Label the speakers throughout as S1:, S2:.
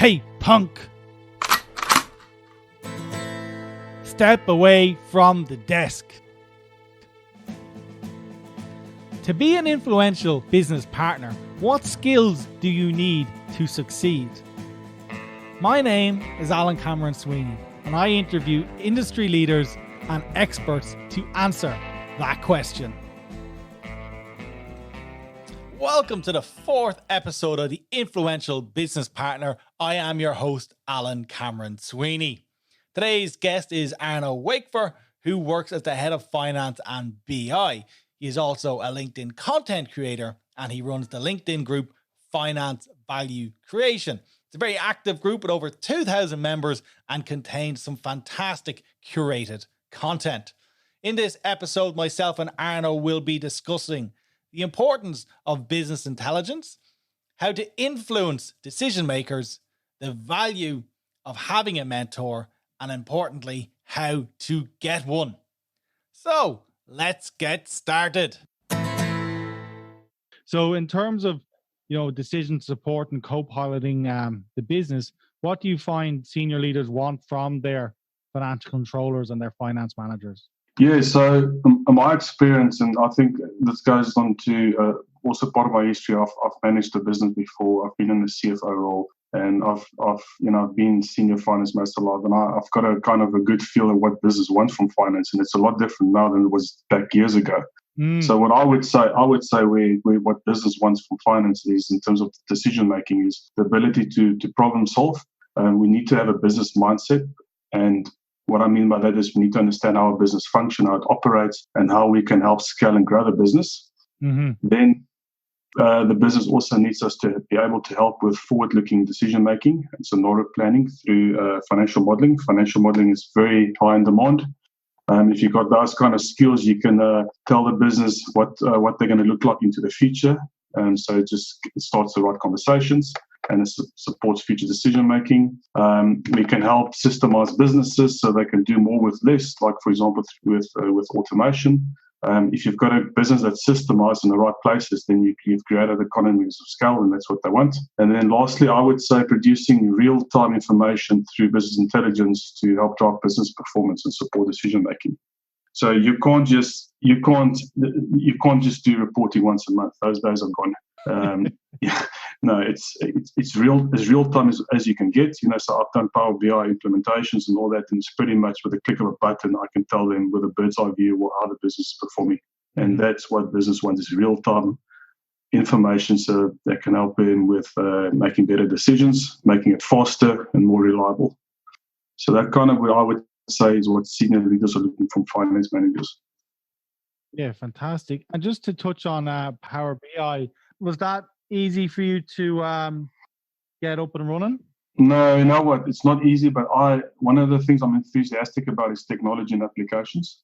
S1: Hey, punk! Step away from the desk. To be an influential business partner, what skills do you need to succeed? My name is Alan Cameron-Sweeney, and I interview industry leaders and experts to answer that question. Welcome to the fourth episode of the Influential Business Partner. I am your host, Alan Cameron-Sweeney. Today's guest is Arno Wakefer, who works as the head of finance and BI. He is also a LinkedIn content creator, and he runs the LinkedIn group Finance Value Creation. It's a very active group with over 2,000 members and contains some fantastic curated content. In this episode, myself and Arno will be discussing the importance of business intelligence, how to influence decision makers, the value of having a mentor, and importantly, how to get one. So let's get started. So in terms of, decision support and co-piloting the business, what do you find senior leaders want from their financial controllers and their finance managers?
S2: Yeah, so my experience, and I think this goes on to also part of my history. I've managed a business before. I've been in the CFO role, and I've been senior finance most of my life, and I've got a kind of a good feel of what business wants from finance, and it's a lot different now than it was back years ago. So what I would say what business wants from finance is, in terms of decision making, is the ability to problem solve. We need to have a business mindset, and what I mean by that is we need to understand how our business functions, how it operates, and how we can help scale and grow the business. Then the business also needs us to be able to help with forward-looking decision-making and scenario planning through financial modeling. Financial modeling is very high in demand. If you've got those kind of skills, you can tell the business what they're going to look like into the future. So it starts the right conversations, and it supports future decision making. We can help systemize businesses so they can do more with less, like, for example, with automation. If you've got a business that's systemized in the right places, then you've created economies of scale, and that's what they want. And then lastly, I would say producing real-time information through business intelligence to help drive business performance and support decision making. So you can't just do reporting once a month. Those days are gone. No, it's real time as you can get. So I've done Power BI implementations and all that, and it's pretty much with a click of a button I can tell them with a bird's eye view how the business is performing. And that's what business wants, is real time information, so that can help them with making better decisions, making it faster and more reliable. So that kind of what I would say is what senior leaders are looking from finance managers.
S1: Yeah, fantastic. And just to touch on Power BI, was that easy for you to get up and running?
S2: No, you know what? It's not easy, but one of the things I'm enthusiastic about is technology and applications.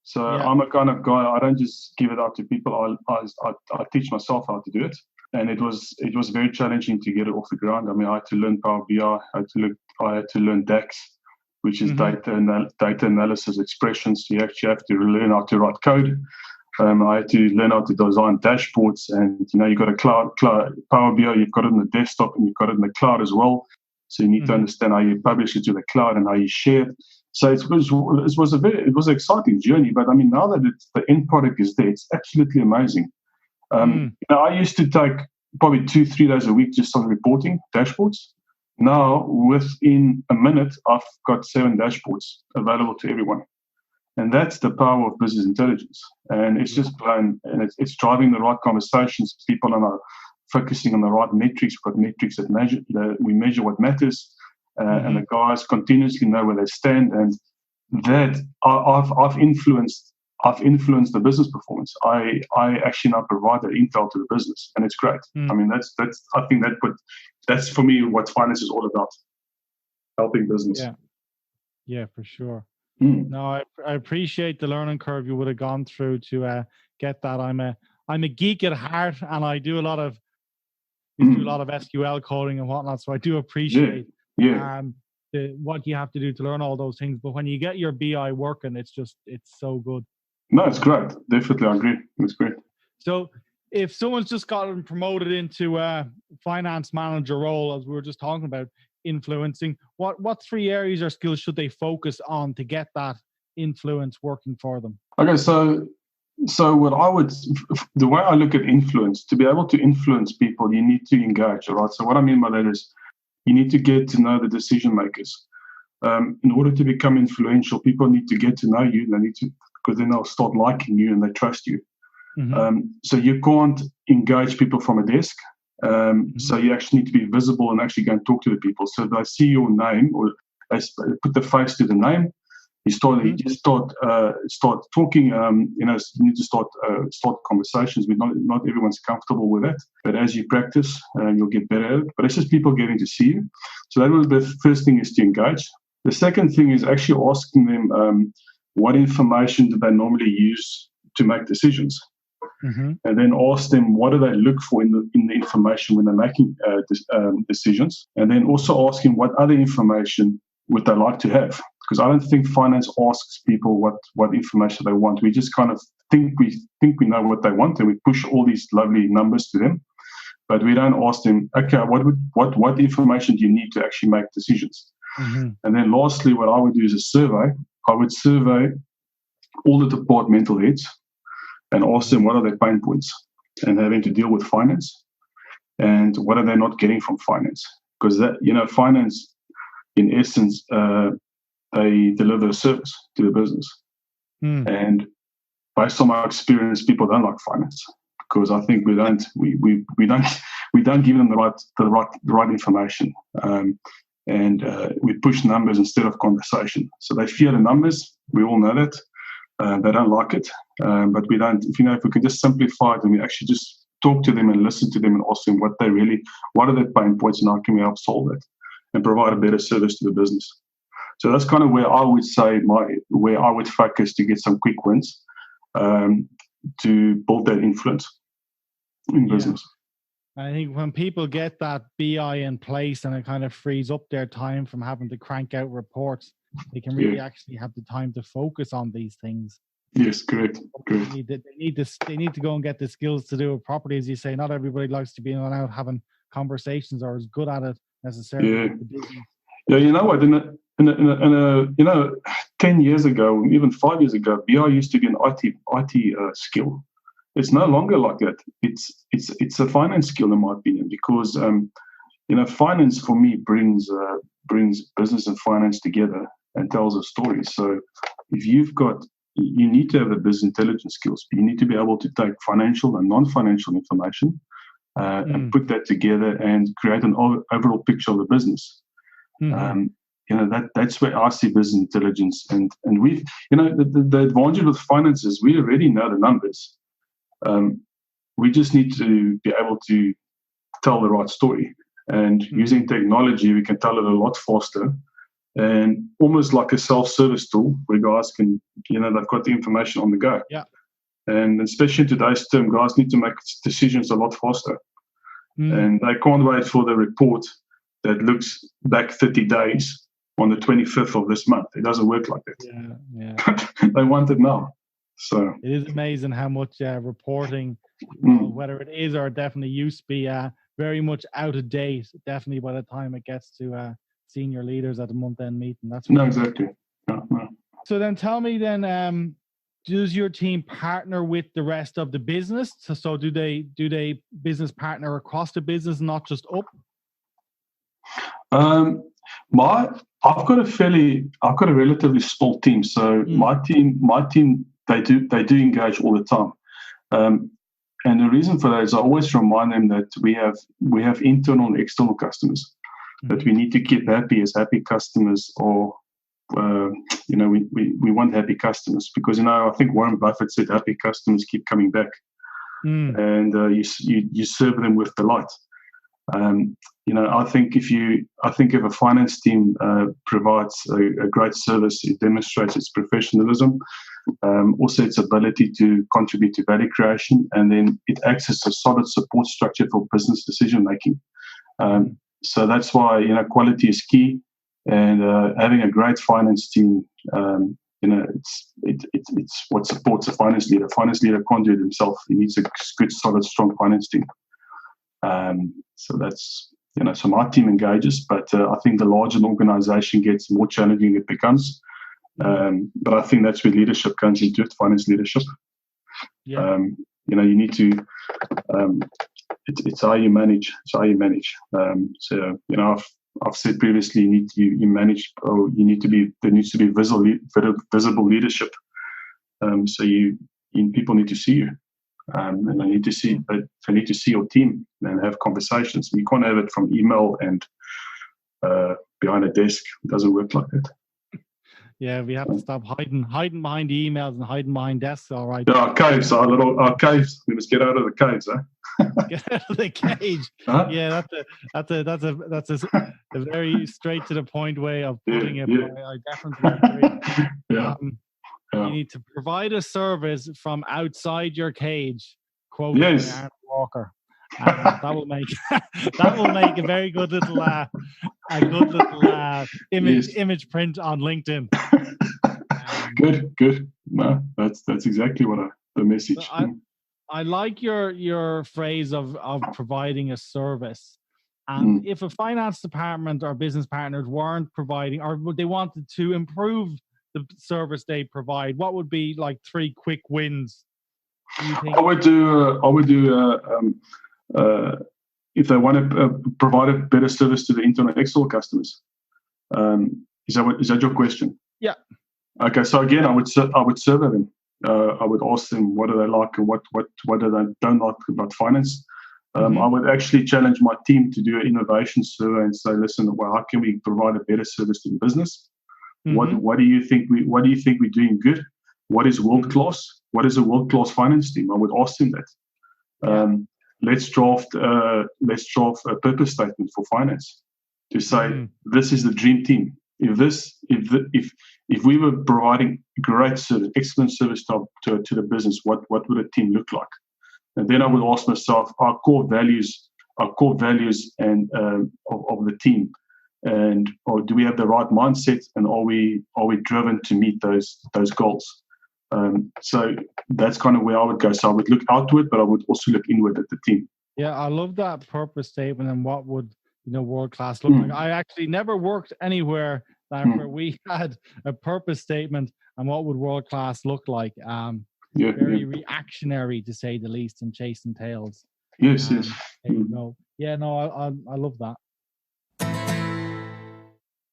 S2: So I'm a kind of guy, I don't just give it out to people. I teach myself how to do it. And it was very challenging to get it off the ground. I mean, I had to learn Power BI. I had to learn DAX, which is data analysis expressions. You actually have to learn how to write code. I had to learn how to design dashboards, and you've got a cloud Power BI. You've got it on the desktop, and you've got it in the cloud as well. So you need to understand how you publish it to the cloud and how you share it. So it was an exciting journey. But I mean, now that the end product is there, it's absolutely amazing. I used to take probably 2-3 days a week just on reporting dashboards. Now, within a minute, I've got 7 dashboards available to everyone. And that's the power of business intelligence. And it's just blown, and it's driving the right conversations. People are focusing on the right metrics. We've got metrics that we measure what matters, and the guys continuously know where they stand. And that I've influenced the business performance. I actually now provide that intel to the business, and it's great. I mean, that's for me what finance is all about, helping business.
S1: Yeah, for sure. No, I appreciate the learning curve you would have gone through to get that. I'm a geek at heart, and I do a lot of SQL coding and whatnot. So I do appreciate what you have to do to learn all those things. But when you get your BI working, it's so good.
S2: No, it's great. Definitely, I agree. It's great.
S1: So if someone's just gotten promoted into a finance manager role, as we were just talking about,
S3: influencing, what 3 areas or skills should they focus on to get that influence working for them?
S2: Okay, so the way I look at influence, to be able to influence people, you need to engage, all right? So what I mean by that is you need to get to know the decision makers. In order to become influential, people need to get to know you. They need to, because then they'll start liking you and they trust you. So you can't engage people from a desk. So you actually need to be visible and actually go and talk to the people. So they see your name, or they put the face to the name. You just start talking. You need to start conversations. Not everyone's comfortable with that, but as you practice, you'll get better at it. But it's just people getting to see you. So that was the first thing, is to engage. The second thing is actually asking them what information do they normally use to make decisions. And then ask them, what do they look for in the information when they're making decisions, and then also asking what other information would they like to have, because I don't think finance asks people what information they want. We just kind of think we know what they want, and we push all these lovely numbers to them, but we don't ask them, okay, what information do you need to actually make decisions? And then lastly, what I would do is a survey. I would survey all the departmental heads and ask them what are their pain points and having to deal with finance, and what are they not getting from finance. Because that, finance, in essence, they deliver a service to the business. And based on my experience, people don't like finance, because I think we don't give them the right information. And we push numbers instead of conversation. So they fear the numbers. We all know that. They don't like it, but we don't. If we can just simplify it and we actually just talk to them and listen to them and ask them what are their pain points, and how can we help solve it and provide a better service to the business. So that's kind of where I would say where I would focus to get some quick wins, to build that influence in business.
S3: I think when people get that BI in place, and it kind of frees up their time from having to crank out reports, they can really actually have the time to focus on these things.
S2: Yes, correct.
S3: They need to go and get the skills to do it properly, as you say. Not everybody likes to be out having conversations or is good at it necessarily.
S2: Yeah, you know what? In a 10 years ago, even 5 years ago, BI used to be an IT skill. It's no longer like that. It's a finance skill, in my opinion, because finance for me brings business and finance together and tells a story. So if you need to have the business intelligence skills, but you need to be able to take financial and non-financial information and put that together and create an overall picture of the business. That's where I see business intelligence. And we've, the advantage with finance is we already know the numbers. We just need to be able to tell the right story. And using technology, we can tell it a lot faster, and almost like a self-service tool where guys can, they've got the information on the go. Yeah. And especially in today's term, guys need to make decisions a lot faster. And they can't wait for the report that looks back 30 days on the 25th of this month. It doesn't work like that. Yeah. They want it now. So
S3: it is amazing how much reporting, whether it is or definitely used to be, very much out of date, definitely by the time it gets to senior leaders at the month-end meeting. That's
S2: no, exactly. No.
S3: So then tell me then, does your team partner with the rest of the business? So do they business partner across the business, not just up?
S2: I've got a relatively small team. So my team, they do engage all the time. And the reason for that is I always remind them that we have internal and external customers that we need to keep happy, as happy customers, or we want happy customers, because I think Warren Buffett said happy customers keep coming back, and you serve them with delight. I think if a finance team provides a great service, it demonstrates its professionalism, also its ability to contribute to value creation, and then it acts as a solid support structure for business decision making. So that's why quality is key, and having a great finance team, it's what supports a finance leader. A finance leader can't do it himself. He needs a good, solid, strong finance team. So So my team engages, but I think the larger the organization gets, the more challenging it becomes. But I think that's where leadership comes into it, finance leadership.
S3: Yeah.
S2: You need to, it's how you manage. It's how you manage. I've said previously, you manage, or there needs to be visible leadership. So people need to see you. And they need to see your team and have conversations. You can't have it from email and behind a desk. It doesn't work like that.
S3: Yeah, we have to stop hiding behind the emails and hiding behind desks. All right.
S2: Yeah, our caves. We must get out of the caves,
S3: Get out of the cage.
S2: Huh?
S3: Yeah, that's a very straight to the point way of putting it.
S2: Yeah.
S3: I definitely agree.
S2: Yeah.
S3: You need to provide a service from outside your cage. Quote
S2: Yes.
S3: by Arnold Walker. That will make a very good little image print on LinkedIn.
S2: Good. No, that's exactly what the message.
S3: I like your phrase of providing a service. And if a finance department or business partners weren't providing, or they wanted to improve the service they provide, what would be like 3 quick wins? Do you think?
S2: I would do if they want to provide a better service to the internal external customers. Is that your question?
S3: Yeah.
S2: Okay. So again, I would survey them. I would ask them what do they like and what do they don't like about finance. I would actually challenge my team to do an innovation survey and say, listen, well, how can we provide a better service to the business? What do you think we're doing good? What is world class? What is a world class finance team? I would ask them that. Let's draft a purpose statement for finance to say this is the dream team. If we were providing great service, excellent service to the business, what would a team look like? And then I would ask myself our core values and of the team. Or do we have the right mindset, and are we driven to meet those goals? So that's kind of where I would go. So I would look outward, but I would also look inward at the team.
S3: Yeah, I love that purpose statement and what would world class look like. I actually never worked anywhere where we had a purpose statement and what would world class look like. Very reactionary, to say the least, and chasing tails.
S2: Yes.
S3: There you go. Yeah, no, I love that.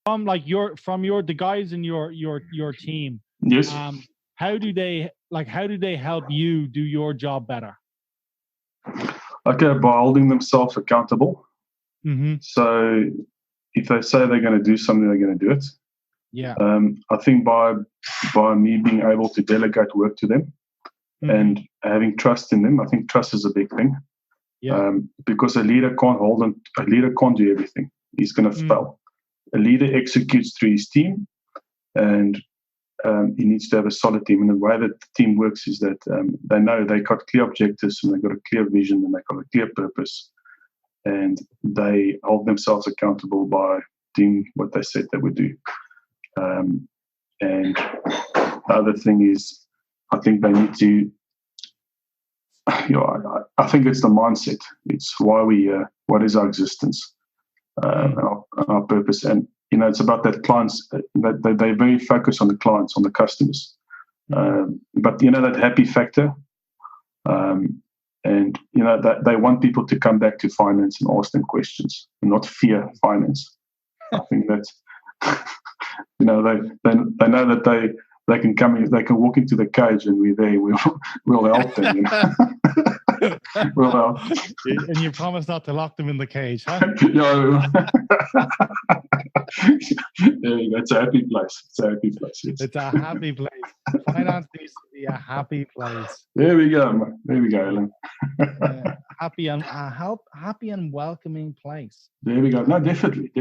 S3: From the guys in your team.
S2: Yes.
S3: How do they help you do your job better?
S2: Okay, by holding themselves accountable. So if they say they're going to do something, they're going to do it.
S3: Yeah.
S2: I think by me being able to delegate work to them and having trust in them, I think trust is a big thing.
S3: Yeah.
S2: Because a leader can't do everything. He's going to fail. A leader executes through his team, and he needs to have a solid team. And the way that the team works is that they know they got clear objectives and they've got a clear vision and they've got a clear purpose, and they hold themselves accountable by doing what they said they would do. And the other thing is, I think they need to. I think it's the mindset. It's why what is our existence, our purpose, and it's about that clients. That they're very focused on the clients, on the customers, but that happy factor, and that they want people to come back to finance and ask them questions, and not fear finance. I think that's they know that they can come in, they can walk into the cage, and we're there. We'll help them. We'll help.
S3: And you promise not to lock them in the cage, huh?
S2: There you go. It's a happy place. Yes.
S3: It's a happy place. Finance needs to be a happy place.
S2: There we go, Alan.
S3: Happy and welcoming place.
S2: There we go. No, definitely.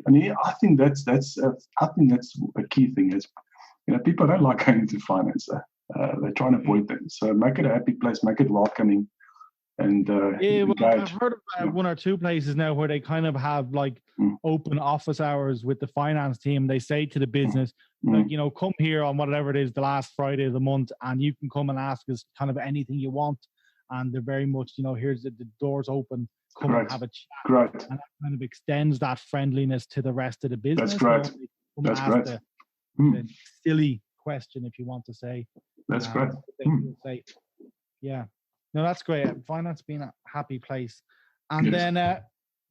S2: And I think that's a key thing. Is people don't like going into finance. They're trying to avoid them. So make it a happy place. Make it welcoming. And
S3: I've heard of one or two places now where they kind of have open office hours with the finance team. They say to the business, come here on whatever it is, the last Friday of the month, and you can come and ask us kind of anything you want. And they're very much, here's the doors open. come and have a chat.
S2: Great.
S3: And that kind of extends that friendliness to the rest of the business.
S2: That's great. That's great.
S3: The silly question, if you want to say.
S2: That's great.
S3: Say, yeah. No, that's great. Finance being a happy place. And then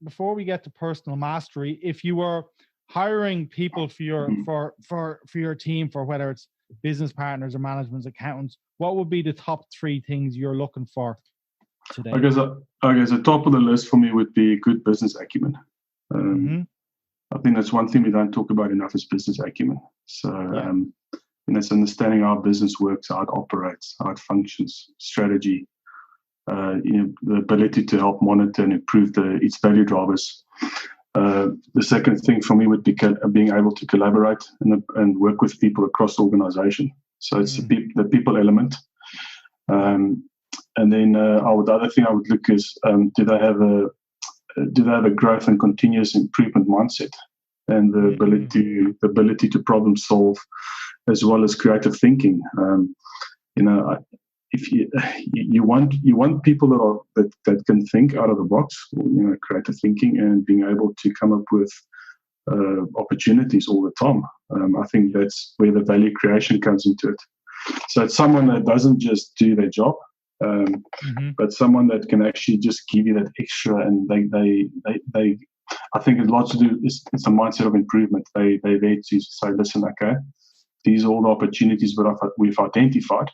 S3: before we get to personal mastery, if you were hiring people for your team, for whether it's business partners or management accountants, what would be the top 3 things you're looking for today?
S2: I guess the top of the list for me would be good business acumen. I think that's one thing we don't talk about enough is business acumen. So it's understanding how business works, how it operates, how it functions, strategy, the ability to help monitor and improve its value drivers. The second thing for me would be being able to collaborate and work with people across the organization. So it's the people element. And then the other thing I would look is do they have a growth and continuous improvement mindset, and the ability to problem solve, as well as creative thinking. If you want people that can think out of the box, creative thinking and being able to come up with opportunities all the time. I think that's where the value creation comes into it. So it's someone that doesn't just do their job, but someone that can actually just give you that extra. And they I think a lot to do is it's a mindset of improvement. They're there to say, listen, okay, these are all the opportunities we've identified,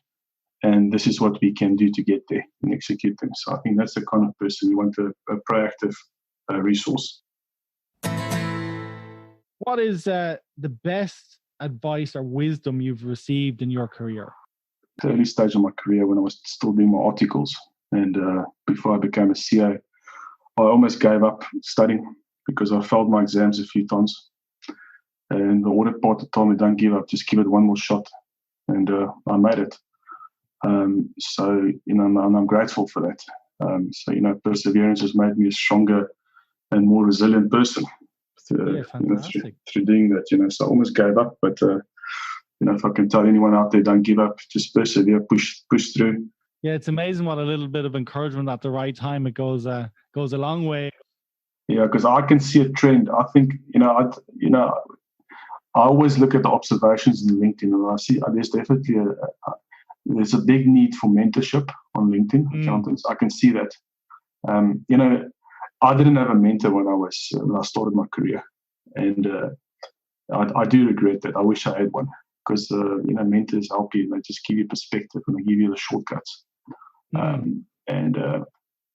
S2: and this is what we can do to get there and execute them. So I think that's the kind of person you want, a proactive resource.
S3: What is the best advice or wisdom you've received in your career?
S2: The early stage of my career, when I was still doing my articles, and before I became a CEO, I almost gave up studying because I failed my exams a few times. And the audit part told me, don't give up, just give it one more shot. And I made it. So, and I'm grateful for that. Perseverance has made me a stronger and more resilient person through doing that, So I almost gave up, but, if I can tell anyone out there, don't give up, just persevere, push through.
S3: Yeah, it's amazing what a little bit of encouragement at the right time, it goes a long way.
S2: Yeah, because I can see a trend. I think, I always look at the observations in LinkedIn, and I see there's definitely there's a big need for mentorship on LinkedIn accountants. I can see that. I didn't have a mentor when I started my career, and I do regret that. I wish I had one, because mentors help you. They just give you perspective and they give you the shortcuts, and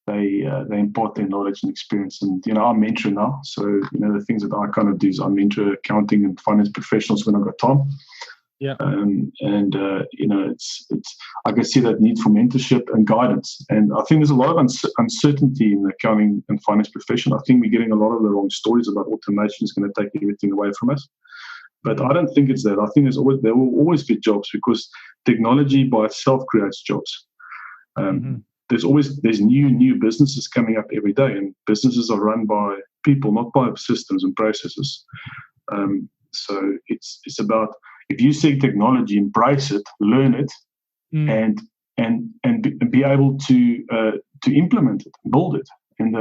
S2: they impart their knowledge and experience. And I'm mentor now, so the things that I kind of do is I mentor accounting and finance professionals when I've got time. Yeah. It's I can see that need for mentorship and guidance. And I think there's a lot of uncertainty in the accounting and finance profession. I think we're getting a lot of the wrong stories about automation is going to take everything away from us. But I don't think it's that. I think there will always be jobs, because technology by itself creates jobs. There's new businesses coming up every day, and businesses are run by people, not by systems and processes. So it's about, if you see technology, embrace it, learn it, and be able to implement it, build it. And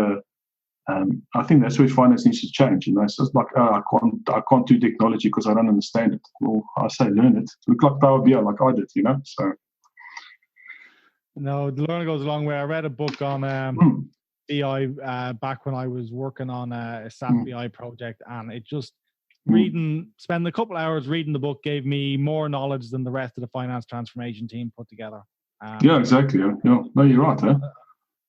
S2: I think that's where finance needs to change. It's just like, I can't do technology because I don't understand it. Well, I say learn it. Look like Power BI, like I did. So.
S3: No, the learning goes a long way. I read a book on BI back when I was working on a SAP BI project, and it just spending a couple hours reading the book gave me more knowledge than the rest of the finance transformation team put together.
S2: Yeah, exactly. Yeah. No, you're right. Huh?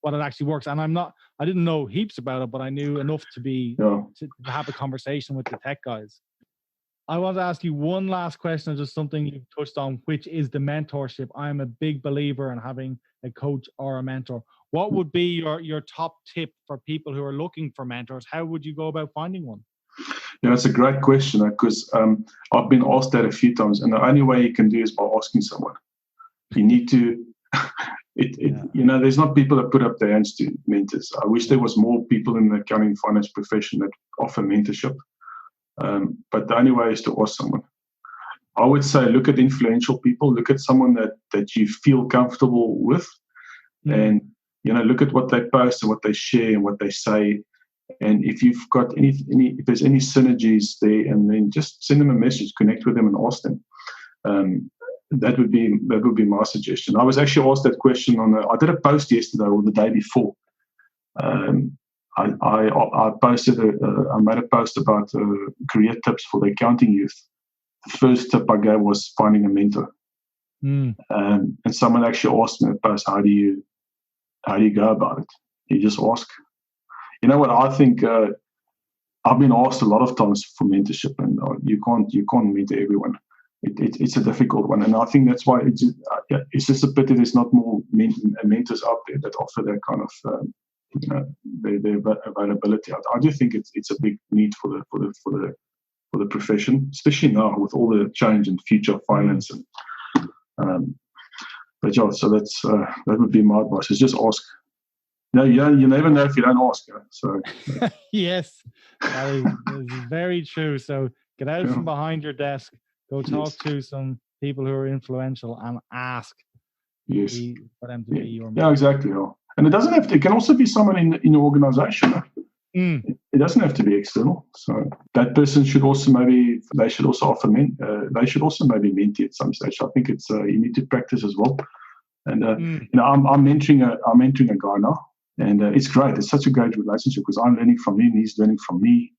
S3: What it actually works, and I didn't know heaps about it, but I knew enough to have a conversation with the tech guys. I want to ask you one last question, just something you've touched on, which is the mentorship. I'm a big believer in having a coach or a mentor. What would be your top tip for people who are looking for mentors? How would you go about finding one?
S2: Yeah, that's a great question, because I've been asked that a few times, and the only way you can do is by asking someone. You need to. There's not people that put up their hands to mentors. I wish there was more people in the accounting and finance profession that offer mentorship. But the only way is to ask someone. I would say look at influential people, look at someone that you feel comfortable with, and look at what they post and what they share and what they say. And if you've got if there's any synergies there, and then just send them a message, connect with them and ask them. That would be my suggestion. I was actually asked that question I did a post yesterday or the day before. I made a post about career tips for the accounting youth. The first tip I gave was finding a mentor. And someone actually asked me in the post, how do you go about it? You just ask. You know what? I think I've been asked a lot of times for mentorship, and you can't mentor everyone. It's a difficult one, and I think that's why it's just a pity there's not more mentors out there that offer that kind of their availability. I do think it's a big need for the profession, especially now with all the change in future finance. And but yeah, so that would be my advice: is just ask. No, you never know if you don't ask. So
S3: yes, that is very true. So get out from behind your desk, go talk to some people who are influential, and ask.
S2: Yes,
S3: for them to be your mentor.
S2: Yeah, exactly. Yeah. And it doesn't have to. It can also be someone in your organization. It doesn't have to be external. So that person should also maybe offer they should also maybe mentee at some stage. I think it's you need to practice as well. And I'm mentoring a guy now, and it's great. It's such a great relationship because I'm learning from him, he's learning from me.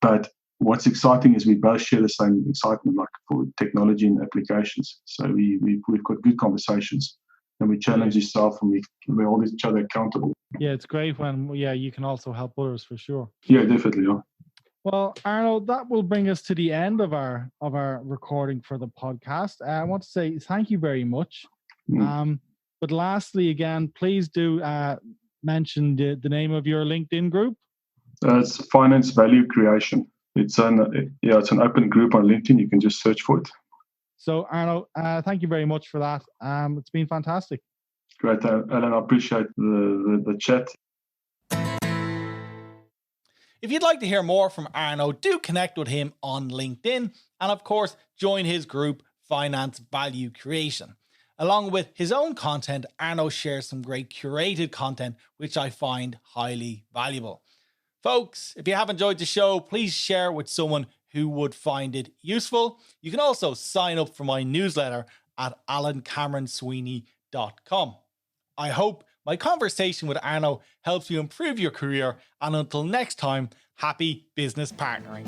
S2: But what's exciting is we both share the same excitement, like for technology and applications. So we've got good conversations. And we challenge yourself, and we hold each other accountable.
S3: Yeah, it's great when you can also help others for sure.
S2: Yeah, definitely. Yeah.
S3: Well, Arno, that will bring us to the end of our recording for the podcast. I want to say thank you very much. But lastly, again, please do mention the name of your LinkedIn group.
S2: It's Finance Value Creation. It's an open group on LinkedIn. You can just search for it.
S3: So, Arno, thank you very much for that. It's been fantastic.
S2: Great, Alan. I appreciate the chat.
S1: If you'd like to hear more from Arno, do connect with him on LinkedIn, and of course, join his group, Finance Value Creation. Along with his own content, Arno shares some great curated content, which I find highly valuable. Folks, if you have enjoyed the show, please share with someone who would find it useful. You can also sign up for my newsletter at alancameron-sweeney.com. I hope my conversation with Arno helps you improve your career, and until next time, happy business partnering.